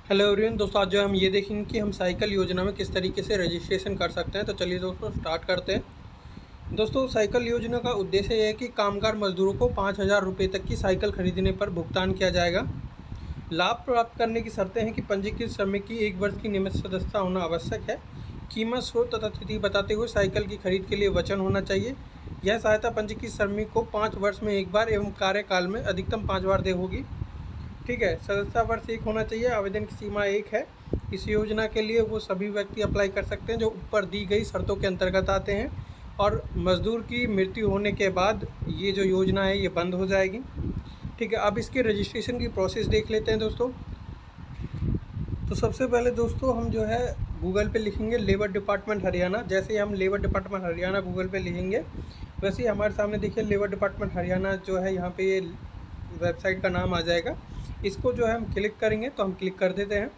Hello everyone दोस्तों, आज जो हम ये देखेंगे कि हम साइकिल योजना में किस तरीके से रजिस्ट्रेशन कर सकते हैं। तो चलिए दोस्तों स्टार्ट करते हैं। दोस्तों साइकिल योजना का उद्देश्य यह है कि कामगार मजदूरों को 5,000 रुपये तक की साइकिल खरीदने पर भुगतान किया जाएगा। लाभ प्राप्त करने की शर्तें हैं कि पंजीकृत श्रमिक की 1 वर्ष की नियमित सदस्यता होना आवश्यक है। कीमत, स्रोत तथा तिथि बताते हुए साइकिल की खरीद के लिए वचन होना चाहिए। यह सहायता पंजीकृत श्रमिक को 5 वर्ष में एक बार एवं कार्यकाल में अधिकतम 5 बार दे होगी। ठीक है, सदस्यता वर्ष 1 होना चाहिए। आवेदन की सीमा 1 है। इस योजना के लिए वो सभी व्यक्ति अप्लाई कर सकते हैं जो ऊपर दी गई शर्तों के अंतर्गत आते हैं, और मजदूर की मृत्यु होने के बाद ये जो योजना है ये बंद हो जाएगी। ठीक है, अब इसके रजिस्ट्रेशन की प्रोसेस देख लेते हैं दोस्तों। तो सबसे पहले दोस्तों हम जो है गूगल पे लिखेंगे लेबर डिपार्टमेंट हरियाणा। जैसे ही हम लेबर डिपार्टमेंट हरियाणा गूगल पे लिखेंगे वैसे ही हमारे सामने देखिए लेबर डिपार्टमेंट हरियाणा जो है यहाँ पे ये वेबसाइट का नाम आ जाएगा। इसको जो है हम क्लिक करेंगे, तो हम क्लिक कर देते हैं।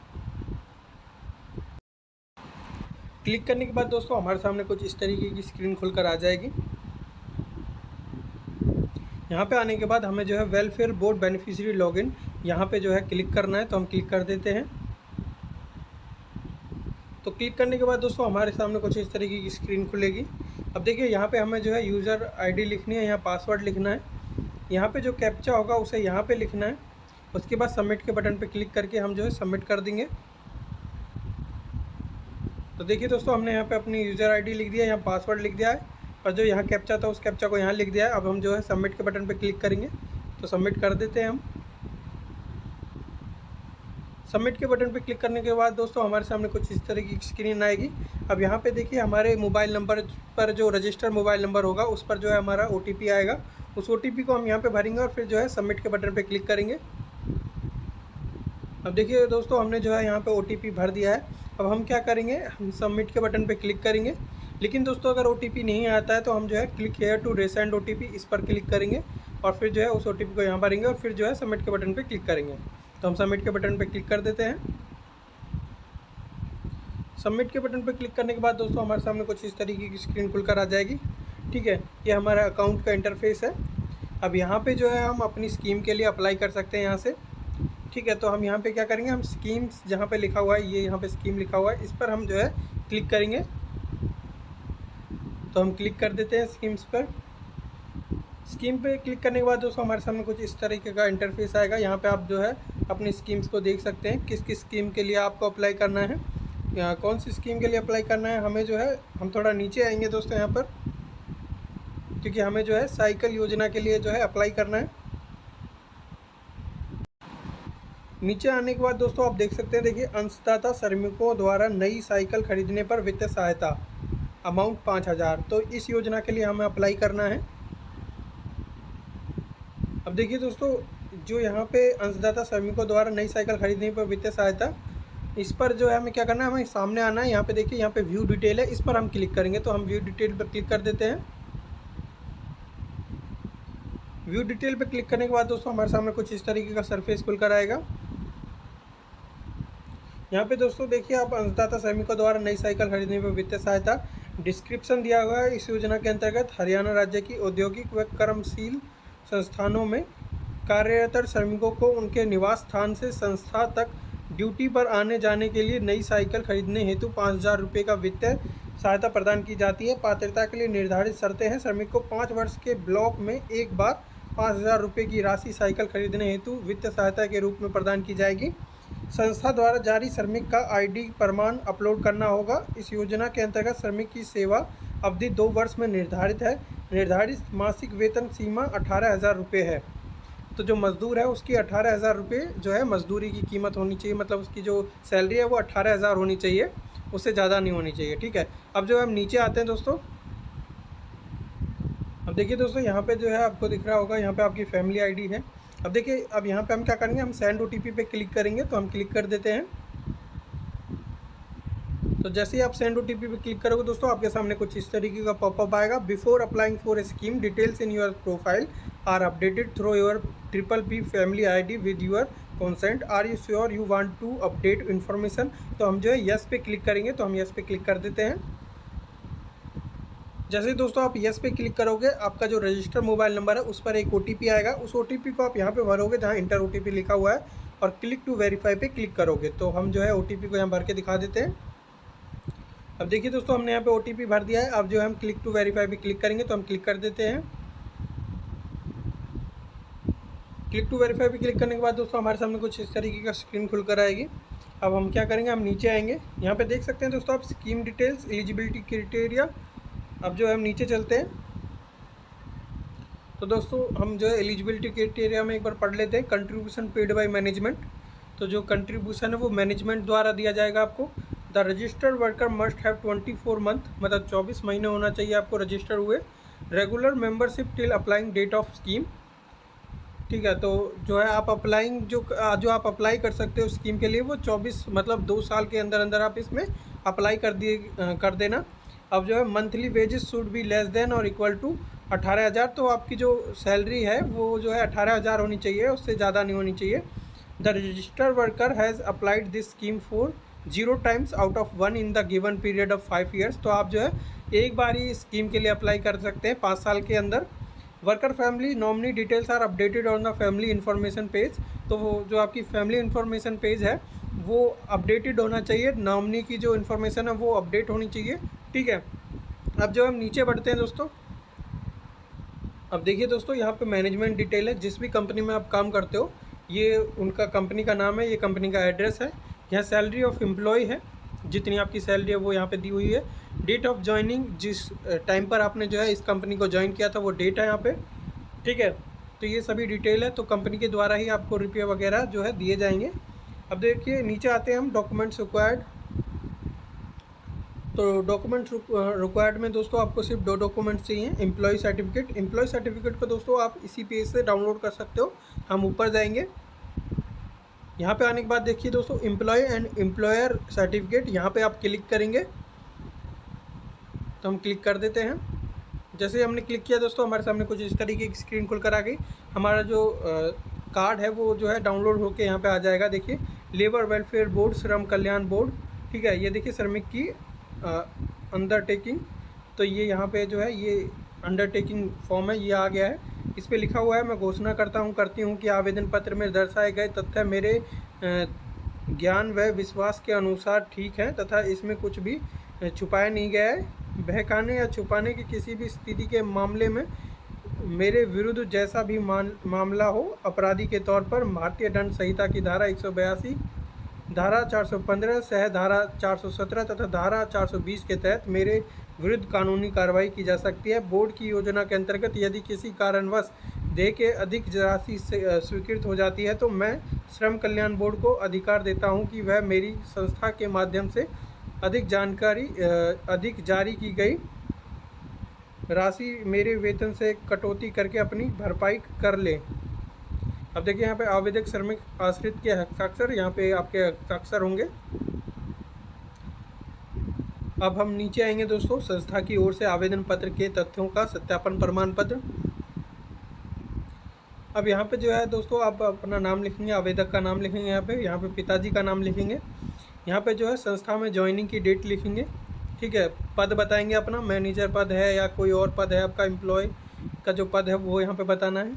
क्लिक करने के बाद दोस्तों हमारे सामने कुछ इस तरीके की स्क्रीन खुलकर आ जाएगी। यहाँ पे आने के बाद हमें जो है वेलफेयर बोर्ड बेनिफिशियरी लॉगिन यहाँ पे जो है क्लिक करना है, तो हम क्लिक कर देते हैं। तो क्लिक करने के बाद दोस्तों हमारे सामने कुछ इस तरीके की स्क्रीन खुलेगी। अब देखिए यहाँ पे हमें जो है यूज़र आईडी लिखनी है, यहाँ पासवर्ड लिखना है, यहाँ पे जो कैप्चा होगा उसे यहाँ पे लिखना है। उसके बाद सबमिट के बटन पे क्लिक करके हम जो है सबमिट कर देंगे। तो देखिए दोस्तों हमने यहाँ पे अपनी यूज़र आईडी लिख दिया, यहाँ पासवर्ड लिख दिया है, और जो यहाँ कैप्चा था उस कैप्चा को यहाँ लिख दिया है। अब हम जो है सबमिट के बटन पे क्लिक करेंगे, तो सबमिट कर देते हैं हम। सबमिट के बटन पे क्लिक करने के बाद दोस्तों हमारे सामने कुछ इस तरह की स्क्रीन आएगी। अब यहाँ पे देखिए हमारे मोबाइल नंबर पर जो रजिस्टर्ड मोबाइल नंबर होगा उस पर जो है हमारा OTP आएगा। उस OTP को हम यहाँ पे भरेंगे और फिर जो है सबमिट के बटन पे क्लिक करेंगे। अब देखिए दोस्तों हमने जो है यहाँ पे OTP भर दिया है। अब हम क्या करेंगे, हम सबमिट के बटन पे क्लिक करेंगे। लेकिन दोस्तों अगर OTP नहीं आता है तो हम जो है click here to resend OTP इस पर क्लिक करेंगे, और फिर जो है उस OTP को यहाँ भरेंगे और फिर जो है सबमिट के बटन पे क्लिक करेंगे। तो हम सबमिट के बटन पे क्लिक कर देते हैं। सबमिट के बटन पे क्लिक करने के बाद दोस्तों हमारे सामने कुछ इस तरीके की स्क्रीन खुलकर आ जाएगी। ठीक है, ये हमारा अकाउंट का इंटरफेस है। अब यहाँ पे जो है हम अपनी स्कीम के लिए अप्लाई कर सकते हैं यहाँ से। ठीक है, तो हम यहाँ पे क्या करेंगे, हम स्कीम्स जहाँ पे लिखा हुआ है, ये यहाँ पे स्कीम लिखा हुआ है, इस पर हम जो है क्लिक करेंगे। तो हम क्लिक कर देते हैं स्कीम्स पर। स्कीम पे क्लिक करने के बाद दोस्तों हमारे सामने कुछ इस तरीके का इंटरफेस आएगा। यहाँ पे आप जो है अपनी स्कीम्स को देख सकते हैं, किस किस स्कीम के लिए आपको अप्लाई करना है, कौन सी स्कीम के लिए अप्लाई करना है। हमें जो है हम थोड़ा नीचे आएंगे दोस्तों यहाँ पर, क्योंकि हमें जो है साइकिल योजना के लिए जो है अप्लाई करना है। नीचे आने के बाद दोस्तों आप देख सकते हैं, देखिए अंशदाता श्रमिकों द्वारा नई साइकिल खरीदने पर वित्तीय सहायता अमाउंट 5,000। तो इस योजना के लिए हमें अप्लाई करना है। अब देखिए दोस्तों जो यहाँ पे अंशदाता श्रमिकों द्वारा नई साइकिल खरीदने पर वित्तीय सहायता, इस पर जो है हमें क्या करना है, हमें सामने आना है। यहाँ पे देखिए यहाँ पे व्यू डिटेल है, इस पर हम क्लिक करेंगे। तो हम व्यू डिटेल पर क्लिक कर देते हैं। व्यू डिटेल पर क्लिक करने के बाद दोस्तों हमारे सामने कुछ इस तरीके का सरफेस खुलकर आएगा। यहाँ पे दोस्तों देखिए आप अंशदाता श्रमिकों द्वारा नई साइकिल खरीदने पर वित्तीय सहायता, डिस्क्रिप्शन दिया हुआ है। इस योजना के अंतर्गत हरियाणा राज्य की औद्योगिक व कर्मशील संस्थानों में कार्यरत श्रमिकों को उनके निवास स्थान से संस्था तक ड्यूटी पर आने जाने के लिए नई साइकिल खरीदने हेतु 5,000 रुपये का वित्तीय सहायता प्रदान की जाती है। पात्रता के लिए निर्धारित शर्तें हैं। श्रमिक को 5 वर्ष के ब्लॉक में एक बार 5,000 रुपये की राशि साइकिल खरीदने हेतु वित्तीय सहायता के रूप में प्रदान की जाएगी। संस्था द्वारा जारी श्रमिक का ID प्रमाण अपलोड करना होगा। इस योजना के अंतर्गत श्रमिक की सेवा अवधि 2 वर्ष में निर्धारित है। निर्धारित मासिक वेतन सीमा 18,000 रुपये है। तो जो मज़दूर है उसकी 18,000 रुपये जो है मज़दूरी की कीमत होनी चाहिए, मतलब उसकी जो सैलरी है वो 18,000 होनी चाहिए, उससे ज़्यादा नहीं होनी चाहिए। ठीक है, अब जो हम नीचे आते हैं दोस्तों, अब देखिए दोस्तों यहाँ पे जो है आपको दिख रहा होगा, यहाँ पे आपकी फैमिली ID है। अब देखिए अब यहाँ पे हम क्या करेंगे, हम सेंड OTP पे क्लिक करेंगे। तो हम क्लिक कर देते हैं। तो जैसे ही आप सेंड OTP पे क्लिक करोगे दोस्तों आपके सामने कुछ इस तरीके का पॉपअप आएगा। Before applying for a scheme, details in your profile are updated through your BBB family ID with your consent. Are you sure you want to update information. तो हम जो है यस पे क्लिक करेंगे। तो हम यस पे क्लिक कर देते हैं। जैसे ही दोस्तों आप यस पे क्लिक करोगे आपका जो रजिस्टर्ड मोबाइल नंबर है उस पर एक OTP आएगा। उस OTP को आप यहाँ पे भरोगे जहाँ इंटर OTP लिखा हुआ है। और क्लिक टू वेरीफाई पे क्लिक करोगे तो हम जो है OTP को यहाँ भर के दिखा देते हैं। अब देखिए दोस्तों, हमने यहाँ पे OTP भर दिया है। अब जो है हम क्लिक टू वेरीफाई पे क्लिक करेंगे तो हम क्लिक कर देते हैं। क्लिक टू वेरीफाई पे क्लिक करने के बाद दोस्तों हमारे सामने कुछ इस तरीके का स्क्रीन खुलकर आएगी। अब हम क्या करेंगे, हम नीचे आएंगे। यहाँ पे देख सकते हैं दोस्तों आप स्कीम डिटेल्स, एलिजिबिलिटी क्राइटेरिया। अब जो है हम नीचे चलते हैं तो दोस्तों हम जो है एलिजिबिलिटी क्राइटेरिया में एक बार पढ़ लेते हैं। कंट्रीब्यूशन पेड बाय मैनेजमेंट, तो जो कंट्रीब्यूशन है वो मैनेजमेंट द्वारा दिया जाएगा आपको। The registered worker must have 24 month, मतलब 24 महीने होना चाहिए आपको रजिस्टर हुए। Regular membership till applying date of scheme, ठीक है। तो जो है आप अप्लाइंग जो आप अप्लाई कर सकते हो स्कीम के लिए वो 24 मतलब 2 साल के अंदर अंदर आप इसमें अप्लाई कर देना। अब जो है monthly wages should be less than और इक्वल टू 18,000, तो आपकी जो सैलरी है वो जो है 18,000 होनी चाहिए, उससे ज़्यादा नहीं होनी चाहिए। The registered worker has applied this scheme for 0 times out of 1 in the given period of 5 years, तो आप जो है एक बार ही स्कीम के लिए अप्लाई कर सकते हैं 5 साल के अंदर। Worker family nominee details are updated on the family information page, तो वो जो आपकी फैमिली इन्फॉर्मेशन पेज है वो अपडेटेड होना चाहिए। नॉमिनी की जो इन्फॉर्मेशन है वो अपडेट होनी चाहिए, ठीक है। अब जो हम नीचे बढ़ते हैं दोस्तों, अब देखिए दोस्तों यहाँ पे मैनेजमेंट डिटेल है। जिस भी कंपनी में आप काम करते हो ये उनका कंपनी का नाम है, ये कंपनी का एड्रेस है। यहाँ सैलरी ऑफ एम्प्लॉय है, जितनी आपकी सैलरी है वो यहाँ पे दी हुई है। डेट ऑफ ज्वाइनिंग, जिस टाइम पर आपने जो है इस कंपनी को ज्वाइन किया था वो डेट है यहाँ पे, ठीक है। तो ये सभी डिटेल है, तो कंपनी के द्वारा ही आपको रुपये वगैरह जो है दिए जाएंगे। अब देखिए नीचे आते हैं हम, डॉक्यूमेंट्स रिक्वायर्ड। तो डॉक्यूमेंट्स रिक्वायर्ड में दोस्तों आपको सिर्फ 2 डॉक्यूमेंट्स चाहिए। एम्प्लॉय सर्टिफिकेट, एम्प्लॉय सर्टिफिकेट को दोस्तों आप इसी पेज से डाउनलोड कर सकते हो। हम ऊपर जाएंगे, यहाँ पे आने के बाद देखिए दोस्तों एम्प्लॉय एंड एम्प्लॉयर सर्टिफिकेट, यहाँ पे आप क्लिक करेंगे तो हम क्लिक कर देते हैं। जैसे ही हमने क्लिक किया दोस्तों हमारे सामने कुछ इस तरीके की स्क्रीन खुलकर आ गई। हमारा जो कार्ड है वो जो है डाउनलोड होकर यहाँ पे आ जाएगा। देखिए लेबर वेलफेयर बोर्ड, श्रम कल्याण बोर्ड, ठीक है। ये देखिए श्रमिक की अंडरटेकिंग, तो ये यहाँ पे जो है ये अंडरटेकिंग फॉर्म है, ये आ गया है। इस पे लिखा हुआ है, मैं घोषणा करती हूँ कि आवेदन पत्र में दर्शाए गए तथ्य मेरे ज्ञान व विश्वास के अनुसार ठीक है तथा इसमें कुछ भी छुपाया नहीं गया है। बहकाने या छुपाने की किसी भी स्थिति के मामले में मेरे विरुद्ध जैसा भी मामला हो, अपराधी के तौर पर भारतीय दंड संहिता की धारा 182, धारा 415 सह धारा 417 तथा धारा 420 के तहत मेरे विरुद्ध कानूनी कार्रवाई की जा सकती है। बोर्ड की योजना के अंतर्गत यदि किसी कारणवश देय के अधिक राशि स्वीकृत हो जाती है तो मैं श्रम कल्याण बोर्ड को अधिकार देता हूं कि वह मेरी संस्था के माध्यम से अधिक जारी की गई राशि मेरे वेतन से कटौती करके अपनी भरपाई कर ले। अब देखिए यहाँ पे आवेदक श्रमिक आश्रित के हस्ताक्षर, यहाँ पे आपके हस्ताक्षर होंगे। अब हम नीचे आएंगे दोस्तों, संस्था की ओर से आवेदन पत्र के तथ्यों का सत्यापन प्रमाण पत्र। अब यहाँ पे जो है दोस्तों आप अपना नाम लिखेंगे, आवेदक का नाम लिखेंगे, यहाँ पे पिताजी का नाम लिखेंगे। यहाँ पे जो है संस्था में ज्वाइनिंग की डेट लिखेंगे, ठीक है। पद बताएंगे अपना, मैनेजर पद है या कोई और पद है आपका, एम्प्लॉय का जो पद है वो यहाँ पे बताना है,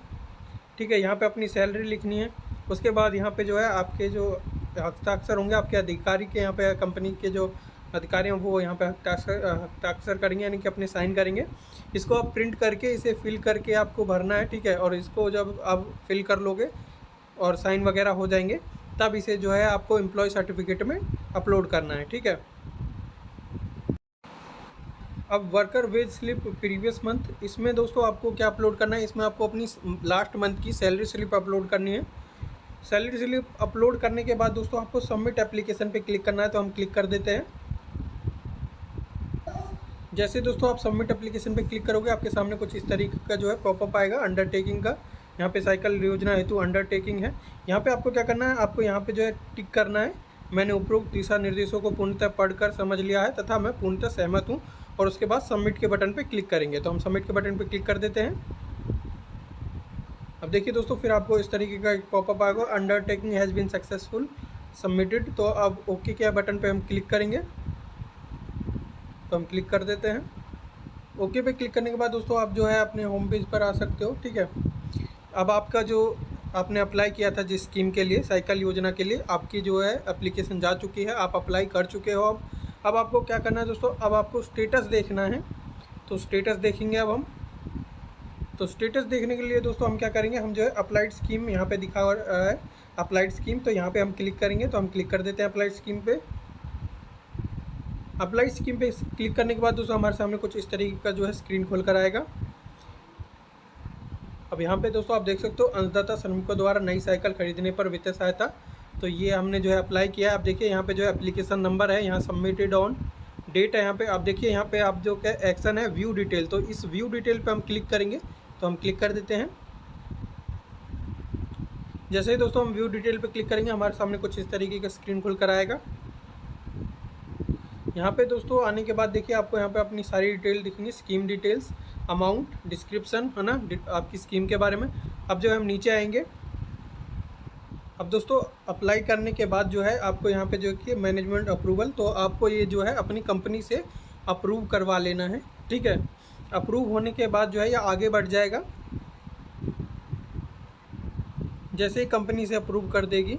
ठीक है। यहाँ पे अपनी सैलरी लिखनी है। उसके बाद यहाँ पे जो है आपके जो हस्ताक्षर होंगे आपके अधिकारी के, यहाँ पे कंपनी के जो अधिकारी हैं वो यहाँ पे हस्ताक्षर करेंगे, यानी कि अपने साइन करेंगे। इसको आप प्रिंट करके इसे फिल करके आपको भरना है, ठीक है। और इसको जब आप फिल कर लोगे और साइन वगैरह हो जाएंगे तब इसे जो है आपको एम्प्लॉय सर्टिफिकेट में अपलोड करना है, ठीक है। अब worker wage slip previous month, इसमें दोस्तों आपको क्या अपलोड करना है, इसमें आपको अपनी लास्ट मंथ की सैलरी स्लिप अपलोड करनी है। सैलरी स्लिप अपलोड करने के बाद दोस्तों आपको सबमिट एप्लीकेशन पे क्लिक करना है, तो हम क्लिक कर देते हैं। जैसे दोस्तों आप सबमिट एप्लीकेशन पे क्लिक करोगे आपके सामने कुछ इस तरीके का जो है पॉपअप आएगा अंडरटेकिंग का। यहाँ पे साइकिल योजना हेतु अंडरटेकिंग है। यहाँ पे आपको क्या करना है, आपको यहाँ पे जो है टिक करना है, मैंने उपरोक्त दिशा निर्देशों को पूर्णतः पढ़कर समझ लिया है तथा मैं पूर्णतः सहमत हूँ, और उसके बाद सबमिट के बटन पे क्लिक करेंगे। तो हम सबमिट के बटन पे क्लिक कर देते हैं। अब देखिए दोस्तों फिर आपको इस तरीके का एक पॉपअप आएगा, undertaking has been successful submitted. तो अब ओके के बटन पे हम क्लिक करेंगे, तो हम क्लिक कर देते हैं। ओके पे क्लिक करने के बाद दोस्तों आप जो है अपने होम पेज पर आ सकते हो, ठीक है। अब आपका जो आपने अप्लाई किया था जिस स्कीम के लिए, साइकिल योजना के लिए, आपकी जो है एप्लीकेशन जा चुकी है, आप अप्लाई कर चुके हो। अब आपको क्या करना है दोस्तों, अब आपको स्टेटस देखना है। तो स्टेटस देखेंगे अब हम। तो स्टेटस देखने के लिए दोस्तों हम क्या करेंगे, हम जो है अप्लाइड स्कीम यहाँ पे दिखा हुआ है, अप्लाइड स्कीम, तो यहाँ पे हम क्लिक करेंगे। तो हम क्लिक कर देते हैं अप्लाइड स्कीम पे। अप्लाइड स्कीम पे क्लिक करने के बाद दोस्तों हमारे सामने कुछ इस तरीके का जो है स्क्रीन खोल कर आएगा। अब यहाँ पे दोस्तों आप देख सकते हो, अंशदाता श्रमिकों द्वारा नई साइकिल खरीदने पर वित्तीय सहायता। तो ये हमने जो है अप्लाई किया है। आप देखिए यहाँ पे जो है एप्लीकेशन नंबर है, यहाँ सबमिटेड ऑन डेट है, यहाँ पे आप देखिए, यहाँ पे आप जो क्या एक्शन है व्यू डिटेल, तो इस व्यू डिटेल पे हम क्लिक करेंगे। तो हम क्लिक कर देते हैं। जैसे ही दोस्तों हम व्यू डिटेल पे क्लिक करेंगे, हमारे सामने कुछ इस तरीके का स्क्रीन खुल कर आएगा। यहाँ पे दोस्तों आने के बाद देखिए आपको यहाँ पे अपनी सारी डिटेल दिखेंगी, स्कीम डिटेल्स, अमाउंट, डिस्क्रिप्शन, है ना, आपकी स्कीम के बारे में। अब जो है हम नीचे आएंगे। अब दोस्तों अप्लाई करने के बाद जो है आपको यहाँ पे जो है कि मैनेजमेंट अप्रूवल, तो आपको ये जो है अपनी कंपनी से अप्रूव करवा लेना है, ठीक है। अप्रूव होने के बाद जो है ये आगे बढ़ जाएगा। जैसे ही कंपनी से अप्रूव कर देगी,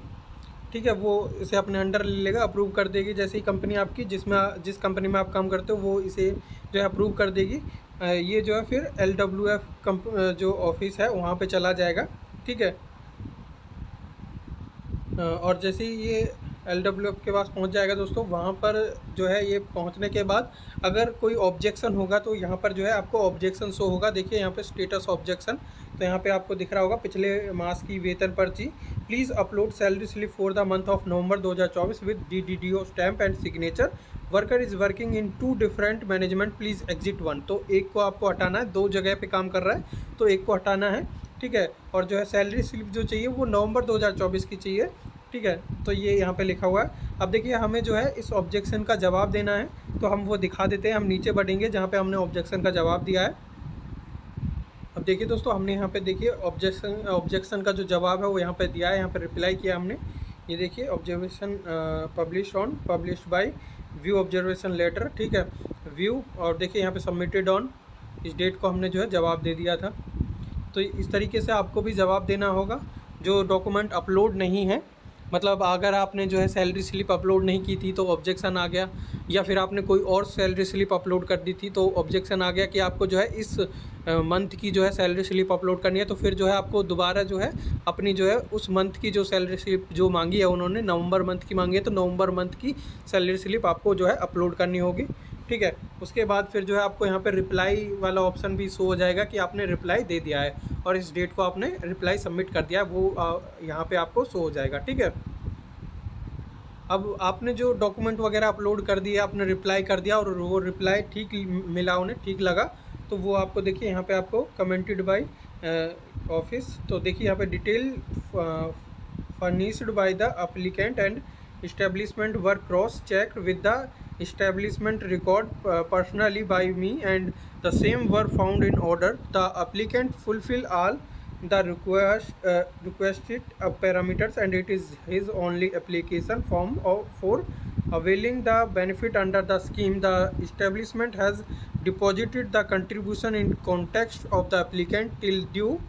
ठीक है, वो इसे अपने अंडर ले लेगा, अप्रूव कर देगी। जैसे ही कंपनी आपकी जिस कंपनी में आप काम करते हो वो इसे जो है अप्रूव कर देगी। ये जो है फिर LWF जो ऑफिस है वहाँ पे चला जाएगा, ठीक है। और जैसे ही ये LWF के पास पहुंच जाएगा दोस्तों, वहाँ पर जो है ये पहुंचने के बाद अगर कोई ऑब्जेक्शन होगा तो यहाँ पर जो है आपको ऑब्जेक्शन शो होगा। देखिए यहाँ पे स्टेटस ऑब्जेक्शन, तो यहाँ पे आपको दिख रहा होगा पिछले मास की वेतन पर्ची, please upload salary slip for the month of November 2024 with DDDO stamp and signature, worker is working in 2 different management, please exit 1। तो एक को आपको हटाना है, 2 जगह पे काम कर रहा है तो एक को हटाना है, ठीक है। और जो है सैलरी स्लिप जो चाहिए वो नवंबर 2024 की चाहिए, ठीक है। तो ये यहाँ पे लिखा हुआ है। अब देखिए हमें जो है इस ऑब्जेक्शन का जवाब देना है, तो हम वो दिखा देते हैं। हम नीचे बढ़ेंगे जहाँ पे हमने ऑब्जेक्शन का जवाब दिया है। अब देखिए दोस्तों हमने यहाँ पे देखिए ऑब्जेक्शन का जो जवाब है वो यहाँ पे दिया है, यहाँ पे रिप्लाई किया हमने। ये देखिए observation published by view observation letter, ठीक है, व्यू, और देखिए यहाँ पे सबमिटेड ऑन, इस डेट को हमने जो है जवाब दे दिया था। तो इस तरीके से आपको भी जवाब देना होगा। जो डॉक्यूमेंट अपलोड नहीं है, मतलब अगर आपने जो है सैलरी स्लिप अपलोड नहीं की थी तो ऑब्जेक्शन आ गया, या फिर आपने कोई और सैलरी स्लिप अपलोड कर दी थी तो ऑब्जेक्शन आ गया कि आपको जो है इस मंथ की जो है सैलरी स्लिप अपलोड करनी है, तो फिर जो है आपको दोबारा जो है अपनी जो है उस मंथ की जो सैलरी स्लिप जो मांगी है, उन्होंने नवंबर मंथ की मांगी है, तो नवंबर मंथ की सैलरी स्लिप आपको जो है अपलोड करनी होगी, ठीक है। उसके बाद फिर जो है आपको यहाँ पे रिप्लाई वाला ऑप्शन भी शो हो जाएगा कि आपने रिप्लाई दे दिया है और इस डेट को आपने रिप्लाई सबमिट कर दिया है, वो यहाँ पे आपको शो हो जाएगा, ठीक है। अब आपने जो डॉक्यूमेंट वगैरह अपलोड कर दिया, आपने रिप्लाई कर दिया और वो रिप्लाई ठीक मिला, उन्हें ठीक लगा, तो वो आपको देखिए यहाँ पे आपको कमेंटेड बाय ऑफिस, तो देखिए यहाँ पे detail furnished by the applicant and establishment were cross checked with the establishment record personally by me and the same were found in order. The applicant fulfill all the requested parameters and it is his only application form for availing the benefit under the scheme. The establishment has deposited the contribution in context of the applicant till due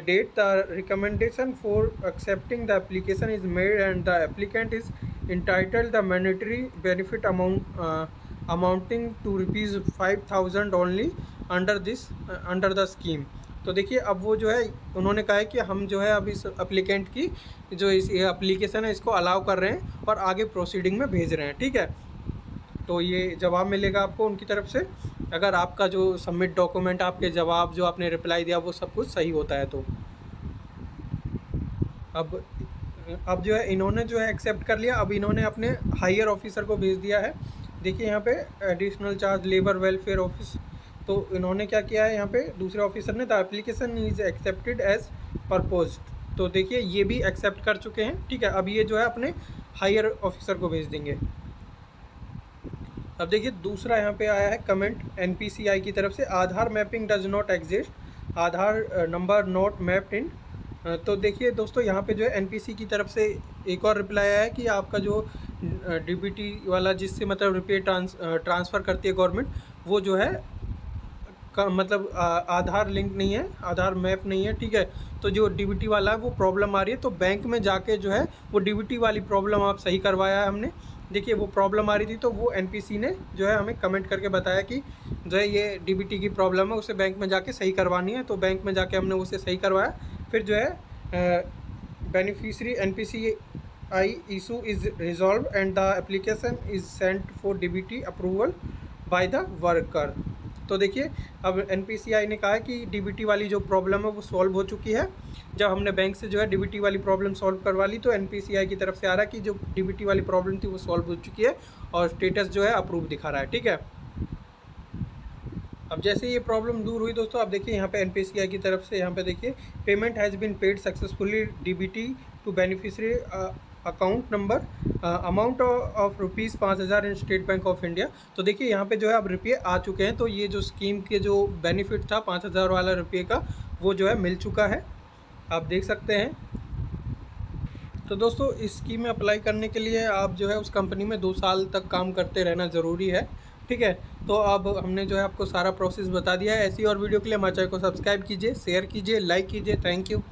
date. The recommendation for accepting the application is made and the applicant is entitled the mandatory benefit amounting to ₹5,000 only under the scheme. तो देखिए अब वो जो है उन्होंने कहा है कि हम जो है अब इस एप्लीकेंट की जो इस एप्लीकेशन है इसको अलाउ कर रहे हैं और आगे प्रोसीडिंग में भेज रहे हैं, ठीक है। तो ये जवाब मिलेगा आपको उनकी तरफ से, अगर आपका जो सबमिट डॉक्यूमेंट, आपके जवाब जो आपने रिप्लाई दिया वो सब कुछ सही होता है। तो अब जो है इन्होंने जो है एक्सेप्ट कर लिया। अब इन्होंने अपने हायर ऑफिसर को भेज दिया है। देखिए यहाँ पे additional charge labour welfare office, तो इन्होंने क्या किया है, यहाँ पे दूसरे ऑफिसर ने the application is accepted as proposed, तो देखिए ये भी एक्सेप्ट कर चुके हैं, ठीक है। अब ये जो है अपने हायर ऑफिसर को भेज देंगे। अब देखिए दूसरा यहाँ पे आया है कमेंट NPCI की तरफ से, Aadhaar mapping does not exist, Aadhaar number not mapped in. तो देखिए दोस्तों यहाँ पे जो है NPC की तरफ से एक और रिप्लाई आया है कि आपका जो DBT वाला जिससे मतलब रुपये ट्रांसफ़र करती है गवर्नमेंट, वो जो है का मतलब आधार लिंक नहीं है, आधार मैप नहीं है, ठीक है। तो जो डीबीटी वाला है वो प्रॉब्लम आ रही है, तो बैंक में जाके जो है वो डीबीटी वाली प्रॉब्लम आप सही करवाया है हमने। देखिए वो प्रॉब्लम आ रही थी, तो वो एनपीसी ने जो है हमें कमेंट करके बताया कि जो है ये डीबीटी की प्रॉब्लम है, उसे बैंक में जाके सही करवानी है। तो बैंक में जाके हमने उसे सही करवाया। फिर जो है beneficiary NPCI issue is resolved and the application is sent for DBT approval by the worker। तो देखिए अब NPCI ने कहा है कि DBT वाली जो प्रॉब्लम है वो सॉल्व हो चुकी है। जब हमने बैंक से जो है DBT वाली प्रॉब्लम सॉल्व करवा ली, तो NPCI की तरफ से आ रहा है कि जो DBT वाली प्रॉब्लम थी वो सॉल्व हो चुकी है और स्टेटस जो है अप्रूव दिखा रहा है, ठीक है। अब जैसे ये प्रॉब्लम दूर हुई दोस्तों, आप देखिए यहाँ पे NPCI की तरफ से यहाँ पे देखिए payment has been paid successfully DBT to beneficiary account number amount of ₹5000 in state bank of India. तो देखिए यहाँ पे जो है अब रुपये आ चुके हैं, तो ये जो स्कीम के जो बेनिफिट था 5000 वाला रुपये का, वो जो है मिल चुका है, आप देख सकते हैं। तो दोस्तों इस स्कीम में अप्लाई करने के लिए आप जो है उस कंपनी में 2 साल तक काम करते रहना ज़रूरी है, ठीक है। तो अब हमने जो है आपको सारा प्रोसेस बता दिया है। ऐसी और वीडियो के लिए हमारे चैनल को सब्सक्राइब कीजिए, शेयर कीजिए, लाइक कीजिए। Thank you.